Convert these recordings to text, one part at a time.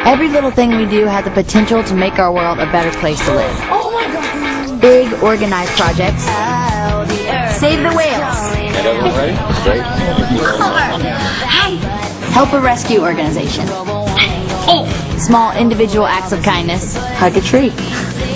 Every little thing we do has the potential to make our world a better place to live. Oh my God. Big, organized projects. Save the whales. Get everyone ready? Great. Help a rescue organization. Small individual acts of kindness. Hug a tree.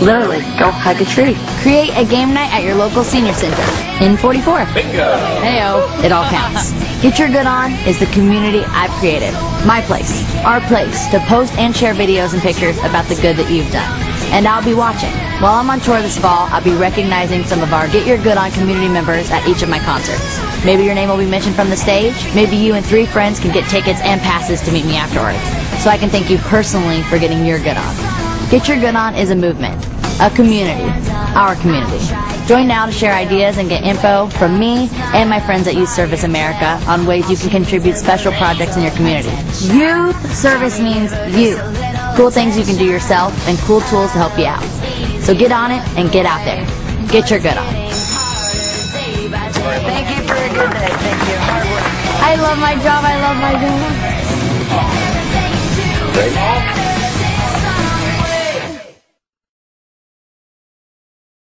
Literally, go hug a tree. Create a game night at your local senior center. In 44. Bingo! Heyo, it all counts. Get Your Good On is the community I've created. My place, our place, to post and share videos and pictures about the good that you've done. And I'll be watching. While I'm on tour this fall, I'll be recognizing some of our Get Your Good On community members at each of my concerts. Maybe your name will be mentioned from the stage. Maybe you and 3 friends can get tickets and passes to meet me afterwards, so I can thank you personally for getting your good on. Get Your Good On is a movement, a community, our community. Join now to share ideas and get info from me and my friends at Youth Service America on ways you can contribute special projects in your community. Youth service means you. Cool things you can do yourself and cool tools to help you out. So get on it and get out there. Get your good on. Thank you for a good day. Thank you. Hard work. I love my job. I love my job. Great.